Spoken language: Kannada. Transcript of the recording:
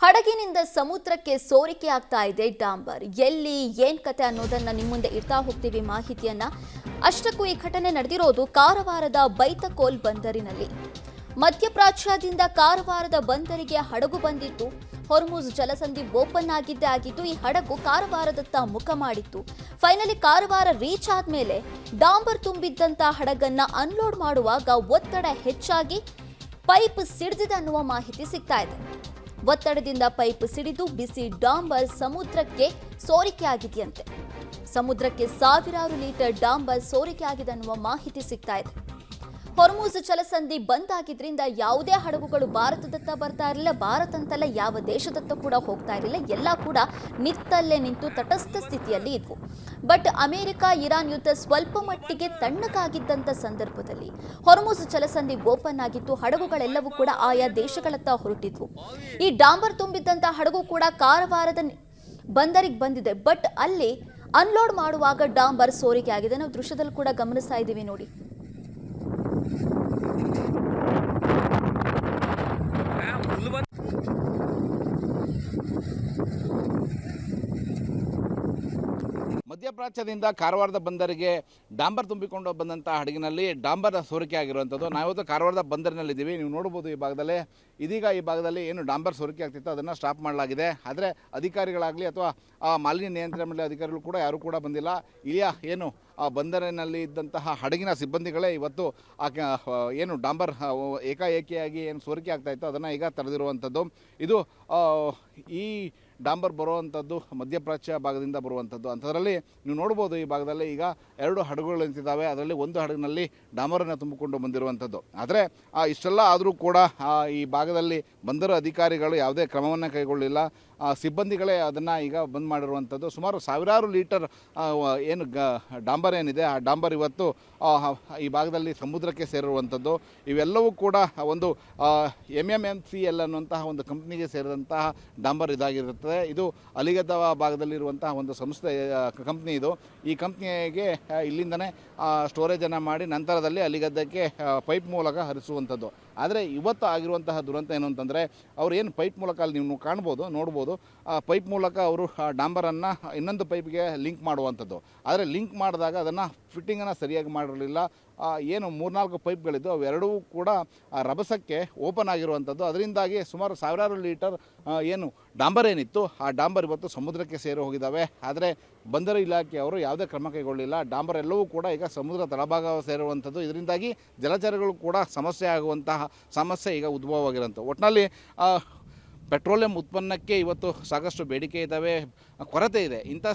ಹಡಗಿನಿಂದ ಸಮುದ್ರಕ್ಕೆ ಸೋರಿಕೆ ಆಗ್ತಾ ಇದೆ ಡಾಂಬರ್. ಎಲ್ಲಿ ಏನ್ ಕತೆ ಅನ್ನೋದನ್ನ ನಿಮ್ಮ ಮುಂದೆ ಇಡ್ತಾ ಹೋಗ್ತೀವಿ ಮಾಹಿತಿಯನ್ನ. ಅಷ್ಟಕ್ಕೂ ಈ ಘಟನೆ ನಡೆದಿರೋದು ಕಾರವಾರದ ಬೈತಕೋಲ್ ಬಂದರಿನಲ್ಲಿ. ಮಧ್ಯಪ್ರಾಚ್ಯದಿಂದ ಕಾರವಾರದ ಬಂದರಿಗೆ ಹಡಗು ಬಂದಿತ್ತು. ಹೊರ್ಮುಜ್ ಜಲಸಂಧಿ ಓಪನ್ ಆಗಿದ್ದು ಈ ಹಡಗು ಕಾರವಾರದತ್ತ ಮುಖ ಮಾಡಿತ್ತು. ಫೈನಲಿ ಕಾರವಾರ ರೀಚ್ ಆದ್ಮೇಲೆ ಡಾಂಬರ್ ತುಂಬಿದ್ದಂತ ಹಡಗನ್ನ ಅನ್ಲೋಡ್ ಮಾಡುವಾಗ ಒತ್ತಡ ಹೆಚ್ಚಾಗಿ ಪೈಪ್ ಸಿಡಿದಿದೆ ಅನ್ನುವ ಮಾಹಿತಿ ಸಿಗ್ತಾ ಇದೆ. ಒತ್ತಡದಿಂದ ಪೈಪ್ ಸಿಡಿದು ಬಿಸಿ ಡಾಂಬರ್ ಸಮುದ್ರಕ್ಕೆ ಸೋರಿಕೆ ಆಗಿದೆಯಂತೆ. ಸಮುದ್ರಕ್ಕೆ ಸಾವಿರಾರು ಲೀಟರ್ ಡಾಂಬರ್ ಸೋರಿಕೆ ಆಗಿದೆ ಅನ್ನುವ ಮಾಹಿತಿ ಸಿಗ್ತಾ ಇದೆ. ಹೊರ್ಮುಜ್ ಜಲಸಂಧಿ ಬಂದ್ ಆಗಿದ್ರಿಂದ ಯಾವುದೇ ಹಡಗುಗಳು ಭಾರತದತ್ತ ಬರ್ತಾ ಇರಲಿಲ್ಲ. ಭಾರತ ಅಂತಲ್ಲ, ಯಾವ ದೇಶದತ್ತ ಕೂಡ ಹೋಗ್ತಾ ಇರಲಿಲ್ಲ. ಎಲ್ಲ ಕೂಡ ನಿತ್ತಲ್ಲೇ ನಿಂತು ತಟಸ್ಥ ಸ್ಥಿತಿಯಲ್ಲಿ ಇದ್ವು. ಬಟ್ ಅಮೆರಿಕ ಇರಾನ್ ಯುದ್ಧ ಸ್ವಲ್ಪ ಮಟ್ಟಿಗೆ ತಣ್ಣಗಾಗಿದ್ದಂಥ ಸಂದರ್ಭದಲ್ಲಿ ಹೊರ್ಮುಜ್ ಜಲಸಂಧಿ ಓಪನ್ ಆಗಿತ್ತು. ಹಡಗುಗಳೆಲ್ಲವೂ ಕೂಡ ಆಯಾ ದೇಶಗಳತ್ತ ಹೊರಟಿದ್ವು. ಈ ಡಾಂಬರ್ ತುಂಬಿದ್ದಂಥ ಹಡಗು ಕೂಡ ಕಾರವಾರದ ಬಂದರಿಗೆ ಬಂದಿದೆ. ಬಟ್ ಅಲ್ಲಿ ಅನ್ಲೋಡ್ ಮಾಡುವಾಗ ಡಾಂಬರ್ ಸೋರಿಕೆ ಆಗಿದೆ. ನಾವು ದೃಶ್ಯದಲ್ಲಿ ಕೂಡ ಗಮನಿಸ್ತಾ ಇದ್ದೀವಿ ನೋಡಿ. ಮಧ್ಯಪ್ರಾಚ್ಯದಿಂದ ಕಾರವಾರದ ಬಂದರಿಗೆ ಡಾಂಬರ್ ತುಂಬಿಕೊಂಡು ಬಂದಂಥ ಹಡಗಿನಲ್ಲಿ ಡಾಂಬರ್ ಸೋರಿಕೆ ಆಗಿರುವಂಥದ್ದು. ನಾವಿವತ್ತು ಕಾರವಾರದ ಬಂದರಿನಲ್ಲಿದ್ದೀವಿ. ನೀವು ನೋಡ್ಬೋದು ಈ ಭಾಗದಲ್ಲೇ. ಇದೀಗ ಈ ಭಾಗದಲ್ಲಿ ಏನು ಡಾಂಬರ್ ಸೋರಿಕೆ ಆಗ್ತಿತ್ತು ಅದನ್ನು ಸ್ಟಾಪ್ ಮಾಡಲಾಗಿದೆ. ಆದರೆ ಅಧಿಕಾರಿಗಳಾಗಲಿ ಅಥವಾ ಮಾಲಿನ್ಯ ನಿಯಂತ್ರಣ ಮಂಡಳಿ ಅಧಿಕಾರಿಗಳು ಕೂಡ ಯಾರೂ ಕೂಡ ಬಂದಿಲ್ಲ. ಇಲ್ಲಿಯ ಏನು ಬಂದರಿನಲ್ಲಿ ಇದ್ದಂತಹ ಹಡಗಿನ ಸಿಬ್ಬಂದಿಗಳೇ ಇವತ್ತು ಏನು ಡಾಂಬರ್ ಏಕಾಏಕಿಯಾಗಿ ಏನು ಸೋರಿಕೆ ಆಗ್ತಾಯಿತ್ತು ಅದನ್ನು ಈಗ ತಡೆದಿರುವಂಥದ್ದು. ಇದು ಈ ಡಾಂಬರ್ ಬರುವಂಥದ್ದು ಮಧ್ಯಪ್ರಾಚ್ಯ ಭಾಗದಿಂದ ಬರುವಂಥದ್ದು. ಅಂಥದ್ರಲ್ಲಿ ನೀವು ನೋಡ್ಬೋದು ಈ ಭಾಗದಲ್ಲಿ ಈಗ 2 ಹಡಗುಗಳು ನಿಂತಿದ್ದಾವೆ. ಅದರಲ್ಲಿ ಒಂದು ಹಡಗಿನಲ್ಲಿ ಡಾಂಬರನ್ನು ತುಂಬಿಕೊಂಡು ಬಂದಿರುವಂಥದ್ದು. ಆದರೆ ಇಷ್ಟೆಲ್ಲ ಆದರೂ ಕೂಡ ಈ ಭಾಗದಲ್ಲಿ ಬಂದರು ಅಧಿಕಾರಿಗಳು ಯಾವುದೇ ಕ್ರಮವನ್ನು ಕೈಗೊಳ್ಳಿಲ್ಲ. ಸಿಬ್ಬಂದಿಗಳೇ ಅದನ್ನು ಈಗ ಬಂದ್ ಮಾಡಿರುವಂಥದ್ದು. ಸುಮಾರು ಸಾವಿರಾರು ಲೀಟರ್ ಏನು ಡಾಂಬರ್ ಏನಿದೆ ಆ ಡಾಂಬರ್ ಇವತ್ತು ಈ ಭಾಗದಲ್ಲಿ ಸಮುದ್ರಕ್ಕೆ ಸೇರಿರುವಂಥದ್ದು. ಇವೆಲ್ಲವೂ ಕೂಡ ಒಂದು MMMCL ಅನ್ನುವಂತಹ ಒಂದು ಕಂಪ್ನಿಗೆ ಸೇರಿದಂತಹ ಡಾಂಬರ್ ಇದಾಗಿರುತ್ತದೆ. ಇದು ಅಲಿಗದ್ದ ಭಾಗದಲ್ಲಿರುವಂತಹ ಒಂದು ಸಂಸ್ಥೆ ಕಂಪ್ನಿ ಇದು. ಈ ಕಂಪ್ನಿಗೆ ಇಲ್ಲಿಂದನೇ ಸ್ಟೋರೇಜನ್ನು ಮಾಡಿ ನಂತರದಲ್ಲಿ ಅಲಿಗದ್ದಕ್ಕೆ ಪೈಪ್ ಮೂಲಕ ಹರಿಸುವಂಥದ್ದು. ಆದರೆ ಇವತ್ತು ಆಗಿರುವಂತಹ ದುರಂತ ಏನು ಅಂತಂದರೆ ಅವ್ರು ಏನು ಪೈಪ್ ಮೂಲಕ ಅಲ್ಲಿ ನೀವು ಕಾಣ್ಬೋದು ನೋಡ್ಬೋದು ಪೈಪ್ ಮೂಲಕ ಅವರು ಡಾಂಬರನ್ನು ಇನ್ನೊಂದು ಪೈಪ್ಗೆ ಲಿಂಕ್ ಮಾಡುವಂಥದ್ದು. ಆದರೆ ಲಿಂಕ್ ಮಾಡಿದಾಗ ಅದನ್ನು ಫಿಟ್ಟಿಂಗನ್ನು ಸರಿಯಾಗಿ ಮಾಡಿರಲಿಲ್ಲ. ಏನು 3-4 ಪೈಪ್ಗಳಿದ್ದು ಅವೆರಡೂ ಕೂಡ ರಭಸಕ್ಕೆ ಓಪನ್ ಆಗಿರುವಂಥದ್ದು. ಅದರಿಂದಾಗಿ ಸುಮಾರು ಸಾವಿರಾರು ಲೀಟರ್ ಏನು ಡಾಂಬರ್ ಏನಿತ್ತು ಆ ಡಾಂಬರ್ ಇವತ್ತು ಸಮುದ್ರಕ್ಕೆ ಸೇರಿ ಹೋಗಿದ್ದಾವೆ. ಆದರೆ ಬಂದರು ಇಲಾಖೆಯವರು ಯಾವುದೇ ಕ್ರಮ ಕೈಗೊಳ್ಳಿಲ್ಲ. ಡಾಂಬರ್ ಎಲ್ಲವೂ ಕೂಡ ಈಗ ಸಮುದ್ರ ತಳಭಾಗ ಸೇರುವಂಥದ್ದು. ಇದರಿಂದಾಗಿ ಜಲಚರಗಳು ಕೂಡ ಸಮಸ್ಯೆ ಆಗುವಂತಹ ಸಮಸ್ಯೆ ಈಗ ಉದ್ಭವವಾಗಿರುವಂಥದ್ದು. ಒಟ್ಟಿನಲ್ಲಿ ಪೆಟ್ರೋಲಿಯಂ ಉತ್ಪನ್ನಕ್ಕೆ ಇವತ್ತು ಸಾಕಷ್ಟು ಬೇಡಿಕೆ ಇದ್ದಾವೆ, ಕೊರತೆ ಇದೆ. ಇಂಥ